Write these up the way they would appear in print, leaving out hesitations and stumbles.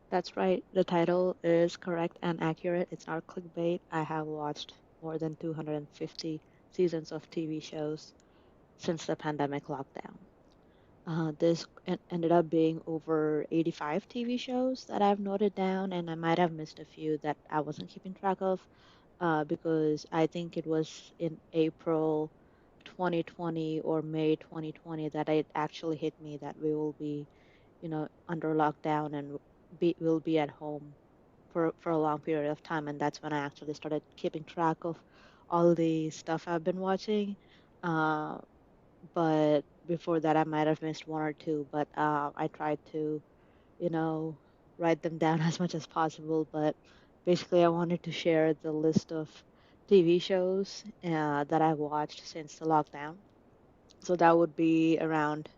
That's right. The title is correct and accurate. It's not clickbait. I have watched more than 250 seasons of TV shows since the pandemic lockdown. This ended up being over 85 TV shows that I've noted down, and I might have missed a few that I wasn't keeping track of because I think it was in April 2020 or May 2020 that it actually hit me that we will be, under lockdown and will be at home for a long period of time. And that's when I actually started keeping track of all the stuff I've been watching. Uh, but before that, I might have missed one or two, but I tried to, you know, write them down as much as possible. But basically, I wanted to share the list of TV shows that I've watched since the lockdown. So that would be around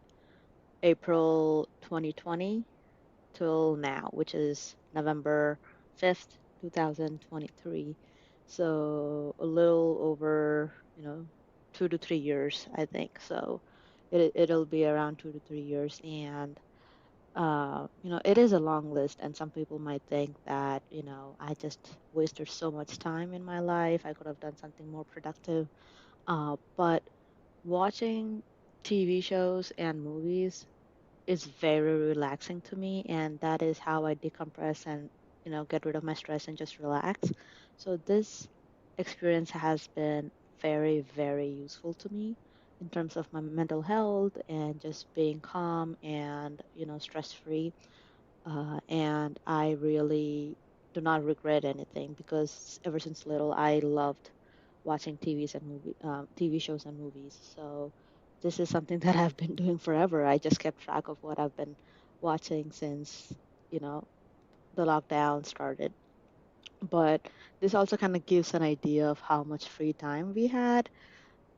April 2020 till now, which is November 5th, 2023. So a little over, 2 to 3 years, I think. So it'll be around 2 to 3 years. And, it is a long list. And some people might think that, I just wasted so much time in my life. I could have done something more productive. But watching TV shows and movies is very relaxing to me, and that is how I decompress and get rid of my stress and just relax. So this experience has been very, very useful to me in terms of my mental health and just being calm and stress free. And I really do not regret anything because ever since little I loved watching TV shows and movies. So this is something that I've been doing forever. I just kept track of what I've been watching since, you know, the lockdown started. But this also kind of gives an idea of how much free time we had.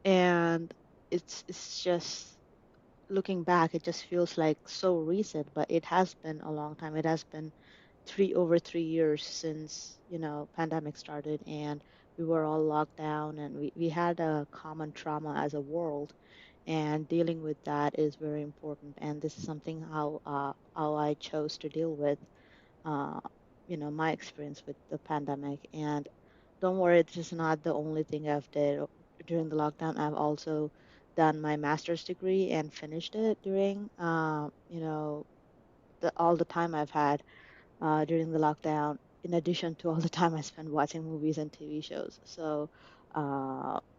And it's just looking back, it just feels like so recent, but it has been a long time. It has been over 3 years since pandemic started, and we were all locked down, and we had a common trauma as a world, and dealing with that is very important. And this is something how I chose to deal with uh, my experience with the pandemic. And don't worry, this is not the only thing I've did during the lockdown. I've also done my master's degree and finished it during all the time I've had during the lockdown, in addition to all the time I spent watching movies and TV shows. So,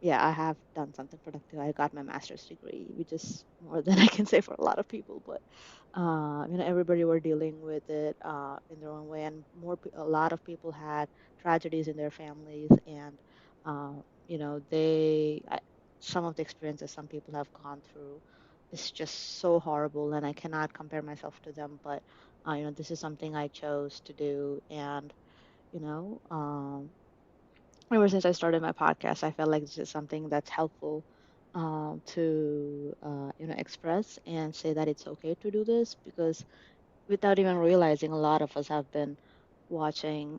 yeah, I have done something productive. I got my master's degree, which is more than I can say for a lot of people. But, everybody were dealing with it in their own way, and a lot of people had tragedies in their families, and, uh, some of the experiences some people have gone through is just so horrible, and I cannot compare myself to them. But this is something I chose to do. And, you know, um, ever since I started my podcast, I felt like this is something that's helpful to express and say that it's okay to do this because without even realizing, a lot of us have been watching,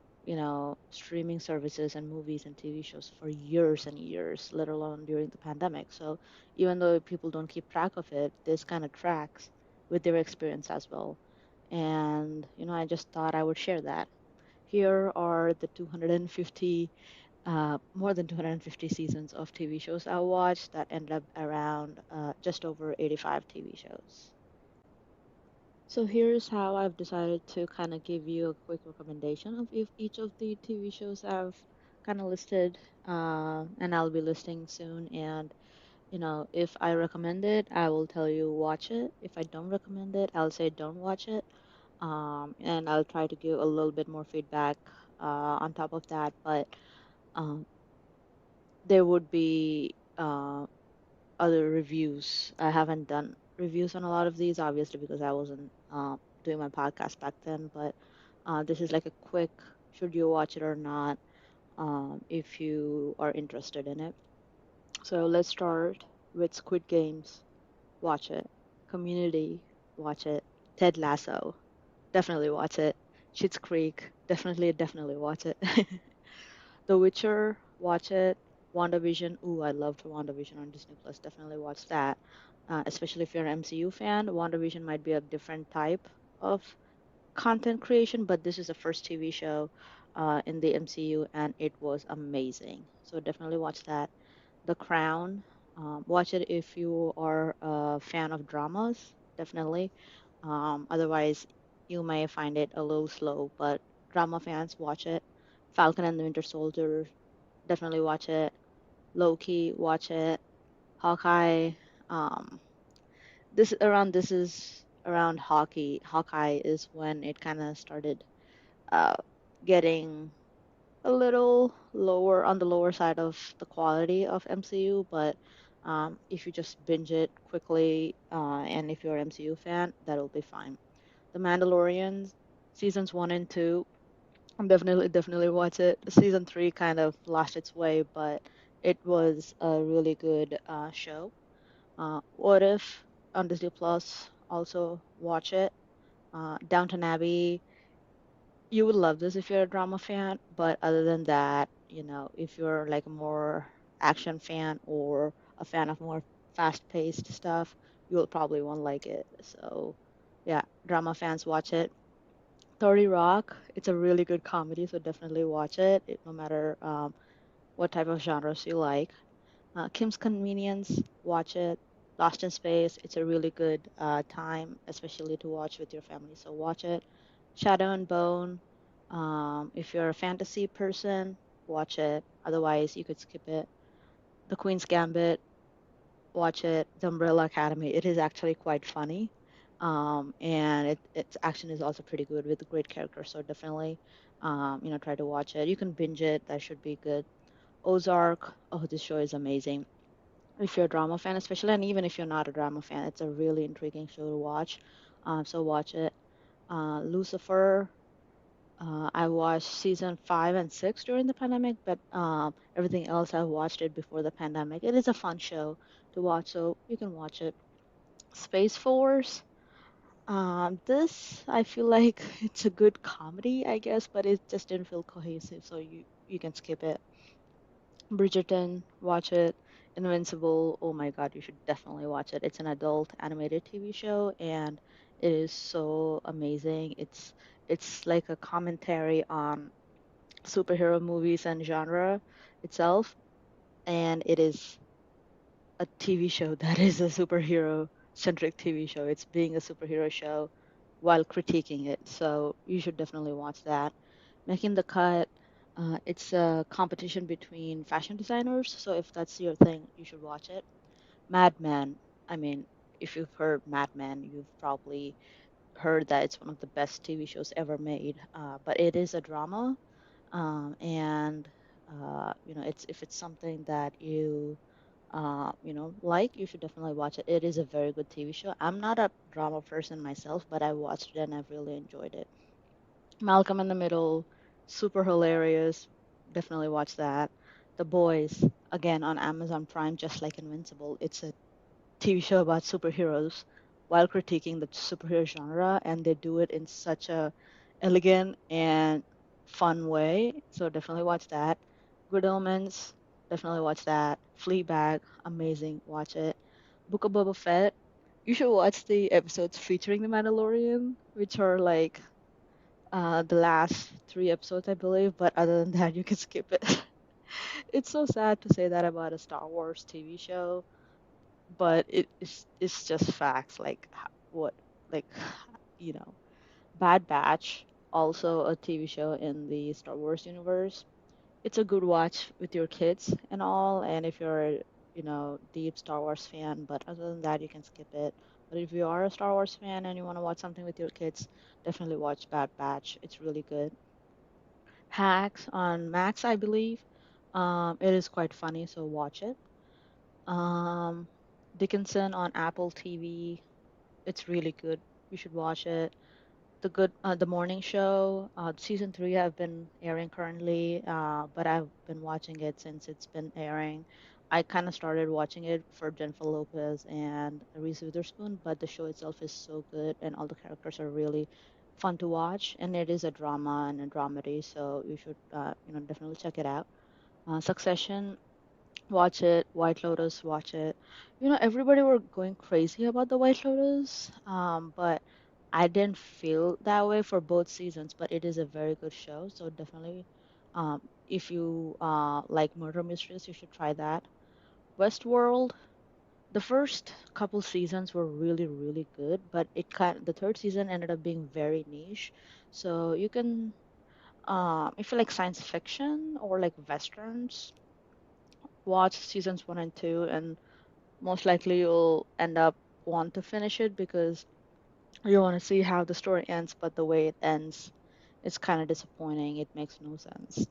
streaming services and movies and TV shows for years and years, let alone during the pandemic. So even though people don't keep track of it, this kind of tracks with their experience as well. And, I just thought I would share that. Here are the more than 250 seasons of TV shows I watched that ended up around just over 85 TV shows. So here's how I've decided to kind of give you a quick recommendation of each of the TV shows I've kind of listed, and I'll be listing soon. And if I recommend it, I will tell you watch it. If I don't recommend it, I'll say don't watch it. And I'll try to give a little bit more feedback on top of that. But um, there would be other reviews. I haven't done reviews on a lot of these, obviously, because I wasn't doing my podcast back then. But this is like a quick, should you watch it or not, if you are interested in it. So let's start with Squid Games. Watch it. Community. Watch it. Ted Lasso. Definitely watch it. Schitt's Creek. Definitely watch it. The Witcher. Watch it. WandaVision. Ooh, I loved WandaVision on Disney Plus. Definitely watch that. Especially if you're an MCU fan, WandaVision might be a different type of content creation, but this is the first TV show in the MCU, and it was amazing. So definitely watch that. The Crown, watch it if you are a fan of dramas, definitely. Otherwise, you may find it a little slow, but drama fans, watch it. Falcon and the Winter Soldier, definitely watch it. Loki, watch it. Hawkeye, um, this is around hockey. Hawkeye is when it kind of started uh, getting a little lower on the lower side of the quality of MCU, but if you just binge it quickly, and if you're an MCU fan, that'll be fine. The Mandalorian seasons one and two, I'm definitely watch it. Season three kind of lost its way, but it was a really good show. What If on Disney Plus, also watch it. Downton Abbey, you would love this if you're a drama fan, but other than that, if you're like a more action fan or a fan of more fast-paced stuff, you'll probably won't like it. So, yeah, drama fans watch it. 30 Rock, it's a really good comedy, so definitely watch it no matter what type of genres you like. Kim's Convenience, watch it. Lost in Space, it's a really good time, especially to watch with your family, so watch it. Shadow and Bone, if you're a fantasy person, watch it. Otherwise, you could skip it. The Queen's Gambit, watch it. The Umbrella Academy, it is actually quite funny. And its action is also pretty good with great characters, so definitely, try to watch it. You can binge it, that should be good. Ozark, oh, this show is amazing if you're a drama fan, especially, and even if you're not a drama fan, it's a really intriguing show to watch. So watch it. Lucifer, I watched season five and six during the pandemic, but everything else I watched it before the pandemic. It is a fun show to watch, so you can watch it. Space Force. This I feel like it's a good comedy, I guess, but it just didn't feel cohesive, so you can skip it. Bridgerton, watch it. Invincible, oh my God, you should definitely watch it. It's an adult animated TV show and it is so amazing. It's like a commentary on superhero movies and genre itself, and it is a TV show that is a superhero centric TV show. It's being a superhero show while critiquing it. So you should definitely watch that. Making the Cut, it's a competition between fashion designers. So if that's your thing, you should watch it. Mad Men, I mean, if you've heard Mad Men, you've probably heard that it's one of the best TV shows ever made. But it is a drama, and it's if it's something that like, you should definitely watch it. It is a very good TV show. I'm not a drama person myself, but I watched it and I've really enjoyed it. Malcolm in the Middle, super hilarious. Definitely watch that. The Boys, again on Amazon Prime, just like Invincible. It's a TV show about superheroes while critiquing the superhero genre, and they do it in such a elegant and fun way. So definitely watch that. Good Omens, definitely watch that. Fleabag, amazing, watch it. Book of Boba Fett, you should watch the episodes featuring the Mandalorian, which are like the last three episodes, I believe. But other than that, you can skip it. It's so sad to say that about a Star Wars TV show, but it's just facts. Like what, like you know, Bad Batch, also a TV show in the Star Wars universe. It's a good watch with your kids and all, and if you're a, deep Star Wars fan. But other than that, you can skip it. But if you are a Star Wars fan and you want to watch something with your kids, definitely watch Bad Batch. It's really good. Hacks on Max, I believe. It is quite funny, so watch it. Um, Dickinson on Apple TV. It's really good. You should watch it. The morning show, season three have been airing currently, but I've been watching it since it's been airing. I kind of started watching it for Jennifer Lopez and Reese Witherspoon, but the show itself is so good and all the characters are really fun to watch, and it is a drama and a dramedy, so you should definitely check it out. Succession, watch it. White Lotus, watch it. Everybody were going crazy about the White Lotus, but I didn't feel that way for both seasons, but it is a very good show. So definitely, if you like murder mysteries, you should try that. Westworld, the first couple seasons were really, really good, but the third season ended up being very niche. So you can, if you like science fiction or like westerns, watch seasons one and two, and most likely you'll end up want to finish it because you want to see how the story ends, but the way it ends, it's kind of disappointing. It makes no sense.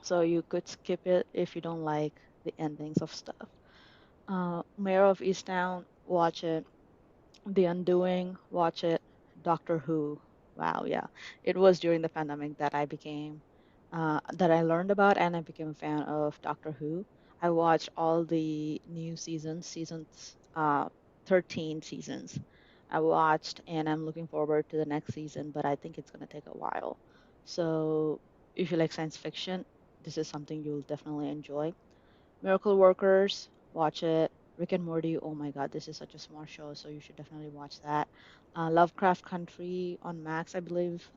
So you could skip it if you don't like the endings of stuff. Mayor of Easttown, watch it. The Undoing, watch it. Doctor Who, wow, yeah. It was during the pandemic that that I learned about and I became a fan of Doctor Who. I watched all the new seasons, 13 seasons. I watched and I'm looking forward to the next season, but I think it's going to take a while. So if you like science fiction, this is something you'll definitely enjoy. Miracle Workers, watch it. Rick and Morty, oh my God, this is such a smart show, so you should definitely watch that. Lovecraft Country on Max, I believe.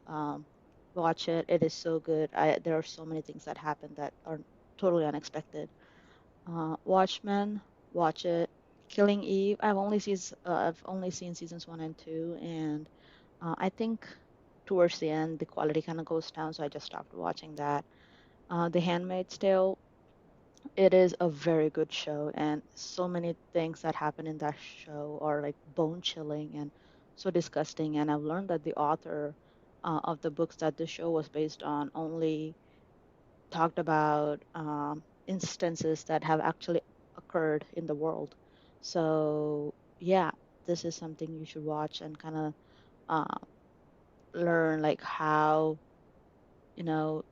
Watch it. It is so good. There are so many things that happen that are totally unexpected. Watchmen, watch it. Killing Eve, I've only seen seasons one and two, and I think towards the end the quality kind of goes down, so I just stopped watching that. The Handmaid's Tale, it is a very good show, and so many things that happen in that show are like bone chilling and so disgusting. And I've learned that the author of the books that the show was based on only talked about instances that have actually occurred in the world. So, yeah, this is something you should watch and kind of uh, learn like how,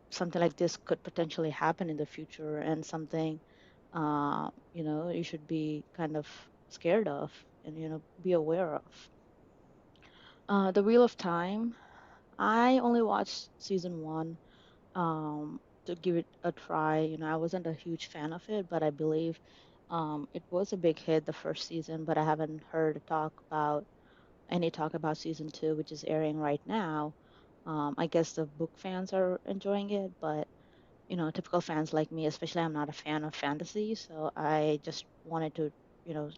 something like this could potentially happen in the future and something you should be kind of scared of and, be aware of. The Wheel of Time, I only watched season one to give it a try. I wasn't a huge fan of it, but I believe it was a big hit the first season, but I haven't heard any talk about season two, which is airing right now. I guess the book fans are enjoying it, but typical fans like me, especially I'm not a fan of fantasy, so I just wanted to, you know,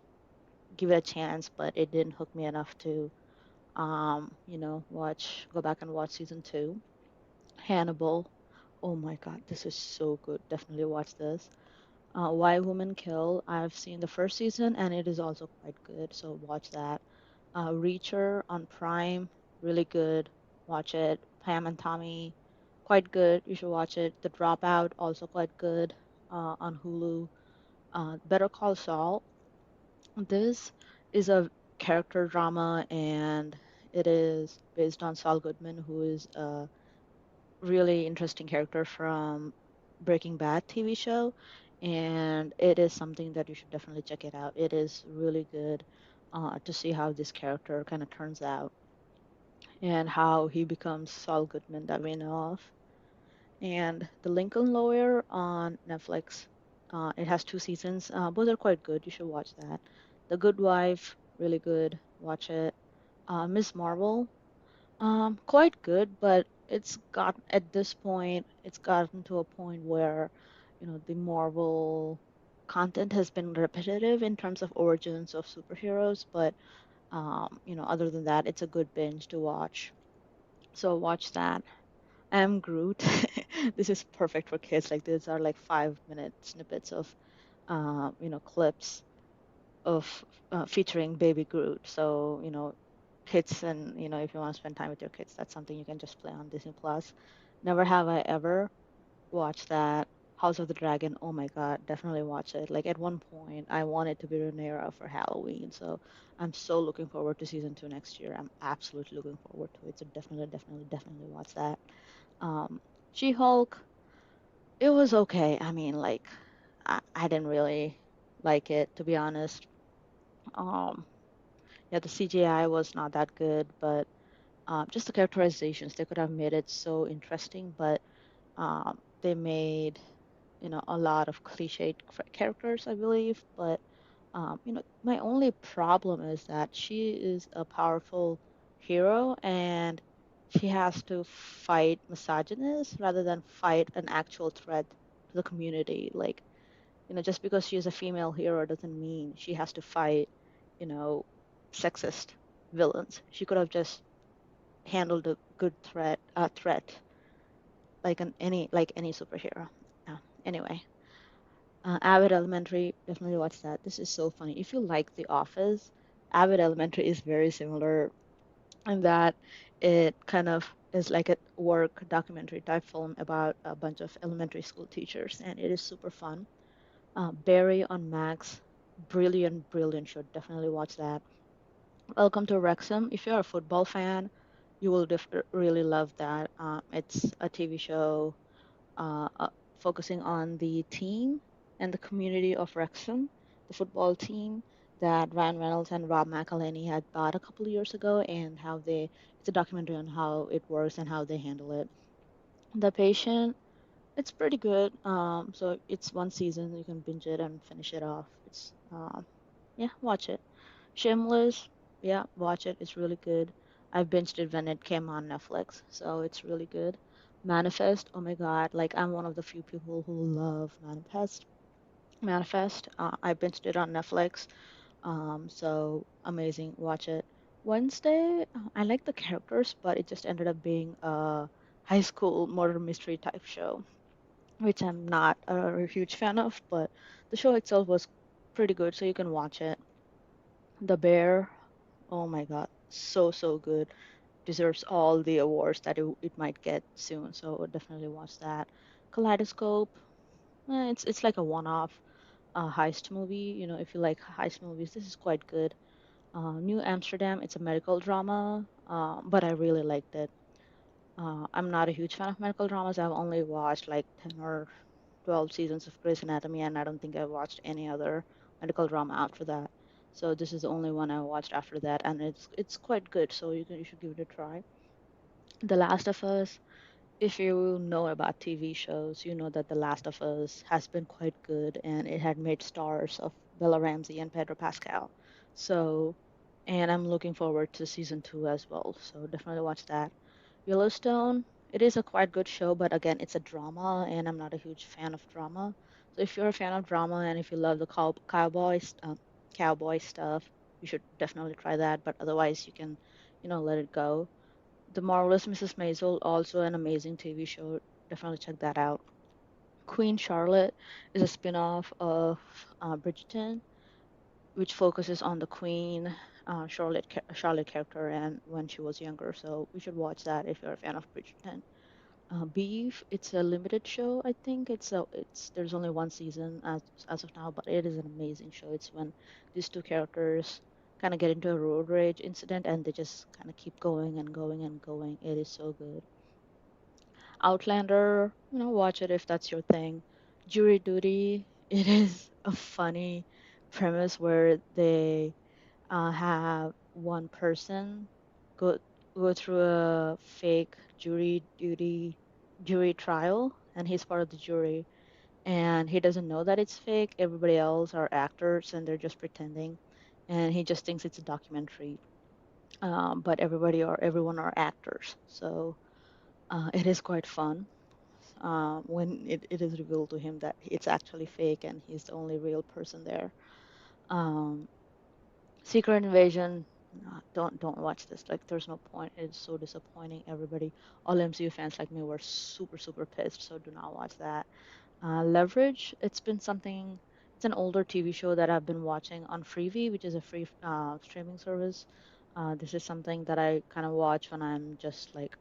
give it a chance, but it didn't hook me enough to, go back and watch season two. Hannibal. Oh my God, this is so good. Definitely watch this. Why Women Kill. I've seen the first season and it is also quite good, so watch that. Reacher on Prime, really good. Watch it. Pam and Tommy, quite good. You should watch it. The Dropout, also quite good on Hulu. Better Call Saul. This is a character drama and it is based on Saul Goodman, who is a really interesting character from Breaking Bad TV show. And it is something that you should definitely check it out. It is really good to see how this character kind of turns out and how he becomes Saul Goodman that we know of. And The Lincoln Lawyer on Netflix. It has two seasons. Both are quite good. You should watch that. The Good Wife, really good. Watch it. Miss Marvel, quite good, but it's gotten to a point where, the Marvel content has been repetitive in terms of origins of superheroes, but other than that, it's a good binge to watch. So watch that. I'm Groot. This is perfect for kids. Like these are like 5-minute snippets of, clips of featuring baby Groot. So, kids and, if you want to spend time with your kids, that's something you can just play on Disney Plus. Never have I ever watched that. House of the Dragon, oh my God, definitely watch it. Like at one point, I wanted to be Rhaenyra for Halloween, so I'm so looking forward to season two next year. I'm absolutely looking forward to it. So definitely, definitely, definitely watch that. Um, She-Hulk, it was okay. I mean, like, I didn't really like it, to be honest. Um, yeah, the CGI was not that good, but just the characterizations, they could have made it so interesting, but they made, a lot of cliched characters, I believe. But, my only problem is that she is a powerful hero, and she has to fight misogynists rather than fight an actual threat to the community. Like, just because she's a female hero doesn't mean she has to fight, you know, sexist villains. She could have just handled a good threat like any superhero. Yeah. Anyway, Abbott Elementary, definitely watch that. This is so funny. If you like The Office, Abbott Elementary is very similar in that it kind of is like a work documentary type film about a bunch of elementary school teachers, and it is super fun. Barry on Max, brilliant, brilliant show. Definitely watch that. Welcome to Wrexham. If you're a football fan, you will really love that. It's a TV show focusing on the team and the community of Wrexham, the football team that Ryan Reynolds and Rob McElhenney had bought a couple of years ago, and how it's a documentary on how it works and how they handle it. The Patient, it's pretty good. So it's one season, you can binge it and finish it off. Yeah, watch it. Shameless, yeah, watch it. It's really good. I binged it when it came on Netflix, so it's really good. Manifest, oh my God, like I'm one of the few people who love Manifest. Manifest, I binged it on Netflix, so amazing. Watch it. Wednesday, I like the characters, but it just ended up being a high school murder mystery type show, which I'm not a huge fan of, but the show itself was pretty good, so you can watch it. The Bear, oh my God, so so good. Deserves all the awards that it might get soon. So definitely watch that. Kaleidoscope, it's like a one-off heist movie. If you like heist movies, this is quite good. New Amsterdam, it's a medical drama, but I really liked it. I'm not a huge fan of medical dramas. I've only watched like 10 or 12 seasons of Grey's Anatomy, and I don't think I watched any other medical drama after that. So this is the only one I watched after that, and it's quite good. So you should give it a try. The Last of Us. If you know about TV shows, you know that The Last of Us has been quite good, and it had made stars of Bella Ramsey and Pedro Pascal. So, and I'm looking forward to season two as well. So definitely watch that. Yellowstone, it is a quite good show, but again, it's a drama, and I'm not a huge fan of drama. So if you're a fan of drama and if you love the cowboy stuff, you should definitely try that. But otherwise, you can, let it go. The Marvelous Mrs. Maisel, also an amazing TV show. Definitely check that out. Queen Charlotte is a spin-off of Bridgerton, which focuses on the Queen Charlotte character and when she was younger. So we should watch that if you're a fan of Bridgerton. Beef, it's a limited show. I think it's there's only one season as of now, but it is an amazing show. It's when these two characters kind of get into a road rage incident and they just kind of keep going and going and going. It is so good. Outlander, watch it if that's your thing. Jury Duty, it is a funny premise where they have one person go go through a fake jury trial, and he's part of the jury, and he doesn't know that it's fake. Everybody else are actors, and they're just pretending, and he just thinks it's a documentary. But everyone are actors, so it is quite fun when it is revealed to him that it's actually fake and he's the only real person there. Um, Secret Invasion, no, don't watch this. Like, there's no point. It's so disappointing. Everybody, all MCU fans like me were super super pissed. So do not watch that. Leverage, it's been something. It's an older TV show that I've been watching on Freevee, which is a free streaming service. This is something that I kind of watch when I'm just like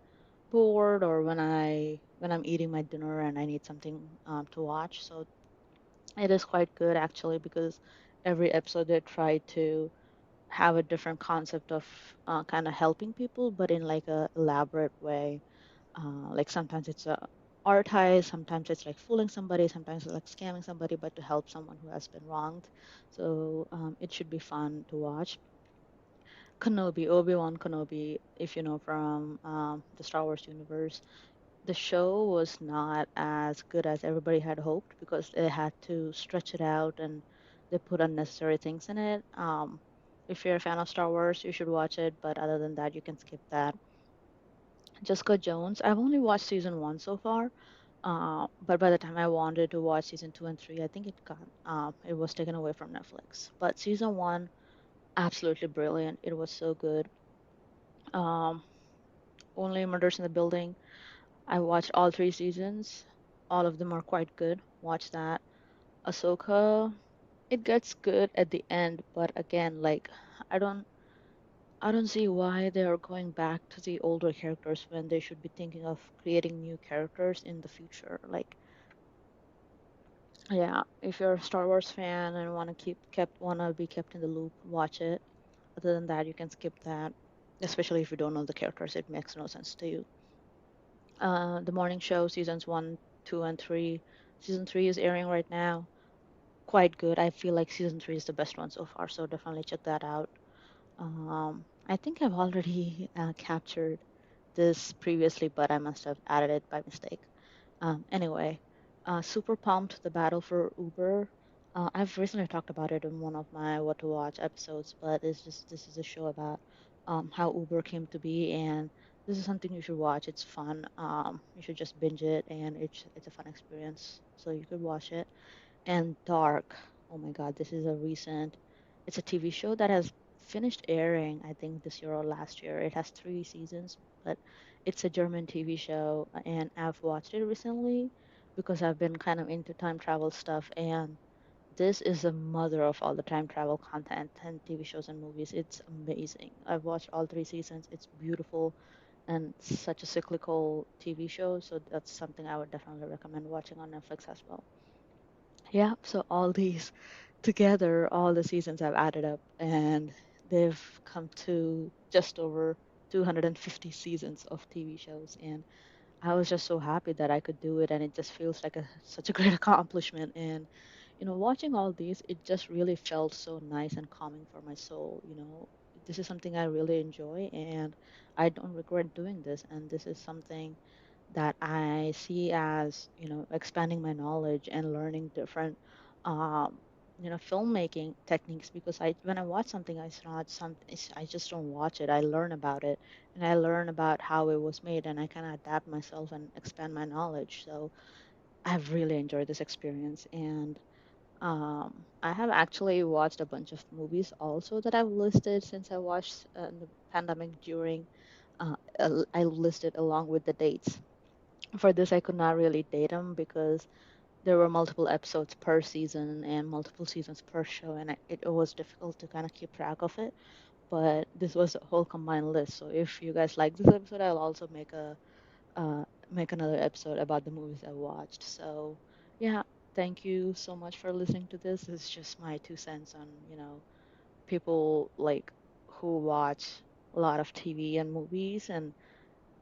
bored or when I'm eating my dinner and I need something to watch. So it is quite good actually because every episode they try to have a different concept of kind of helping people, but in like a elaborate way. Like sometimes it's a art heist, sometimes it's like fooling somebody, sometimes it's like scamming somebody, but to help someone who has been wronged. So it should be fun to watch. Kenobi, Obi-Wan Kenobi, if you know from the Star Wars universe, the show was not as good as everybody had hoped because they had to stretch it out and they put unnecessary things in it. If you're a fan of Star Wars, you should watch it, but other than that, you can skip that. Jessica Jones, I've only watched season one so far, but by the time I wanted to watch season two and three, I think it was taken away from Netflix. But season one, absolutely brilliant. It was so good. Um, Only Murders in the Building. I watched all three seasons. All of them are quite good. Watch that. Ahsoka, it gets good at the end, but again, like I don't I don't see why they are going back to the older characters when they should be thinking of creating new characters in the future. Like, yeah, if you're a Star Wars fan and wanna be kept in the loop, watch it. Other than that, you can skip that. Especially if you don't know the characters, it makes no sense to you. The morning show, seasons one, two, and three. Season three is airing right now. Quite good. I feel like season three is the best one so far, so definitely check that out. I think I've already captured this previously, but I must have added it by mistake. Anyway, Super Pumped, the battle for Uber. I've recently talked about it in one of my What to Watch episodes, but this is a show about how Uber came to be, and this is something you should watch. It's fun. You should just binge it, and it's a fun experience. So you could watch it. And Dark. Oh my God, this is a recent. It's a TV show that has finished airing, I think, this year or last year. It has three seasons, but it's a German TV show, and I've watched it recently because I've been kind of into time travel stuff, and this is the mother of all the time travel content and TV shows and movies. It's amazing. I've watched all three seasons. It's beautiful and such a cyclical TV show, so that's something I would definitely recommend watching on Netflix as well. Yeah, so all these together, all the seasons I've added up, and they've come to just over 250 seasons of TV shows. And I was just so happy that I could do it, and it just feels like such a great accomplishment. And watching all these, it just really felt so nice and calming for my soul. This is something I really enjoy, and I don't regret doing this. And this is something that I see as, expanding my knowledge and learning different, um, filmmaking techniques because when I watch something, it's not something, I just don't watch it. I learn about it and I learn about how it was made and I kind of adapt myself and expand my knowledge. So I've really enjoyed this experience. And I have actually watched a bunch of movies also that I've listed since I watched the pandemic during. I listed along with the dates. For this, I could not really date them because there were multiple episodes per season and multiple seasons per show, and it was difficult to kind of keep track of it. But this was a whole combined list. So if you guys like this episode, I'll also make another episode about the movies I watched. So yeah, thank you so much for listening to this. It's just my 2 cents on people like who watch a lot of TV and movies and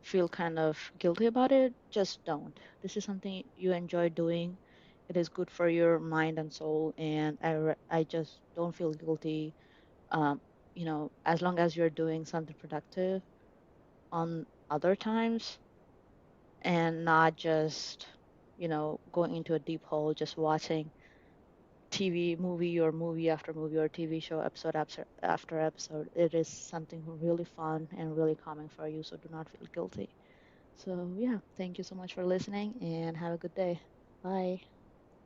feel kind of guilty about it, just don't. This is something you enjoy doing. It is good for your mind and soul, and I just don't feel guilty. Um, as long as you're doing something productive on other times and not just, going into a deep hole, just watching TV movie after movie or TV show episode after episode. It is something really fun and really calming for you, so do not feel guilty. So, yeah, thank you so much for listening and have a good day. Bye.